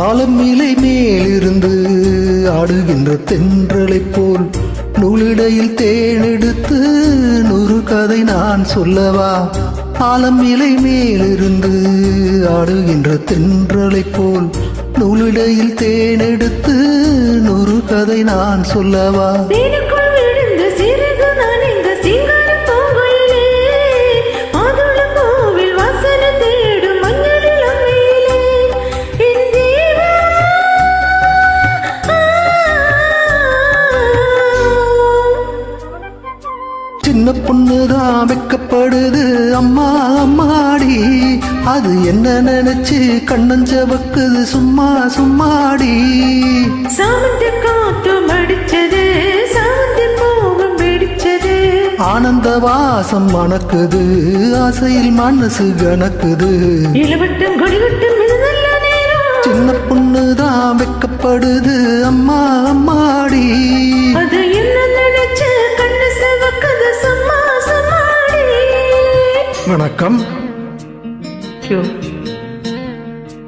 ஆலமிலை மேலிருந்து ஆடுகின்ற தென்றலைப் போல் நூலிடையில் தேனெடுத்து 100 கதை நான் சொல்லவா? ஆலமிலை மேலிருந்து ஆடுகின்ற தென்றலைப் போல் நூலிடையில் தேனெடுத்து 100 கதை நான் சொல்லவா? சின்ன பொண்ணுதான் வெக்கப்படுது அம்மா அம்மாடி, அது என்ன நினைச்சு கண்ணஞ்சவக்குது சும்மா சும்மாடி. சாமந்தி காத்து மடிச்சது சாமந்தி போகம் பிடிச்சது, ஆனந்த வாசம் மணக்குது ஆசையில் மனசு கணக்குது. இளவட்டம் கொடிவட்டம் இது நல்ல நேரம். சின்ன பொண்ணுதான் வெக்கப்படுது அம்மா அம்மாடி, அது என்ன நினைச்சு கண்ணு செவக்குது சும்மா சும்மாடி. வணக்கம். ஐயோ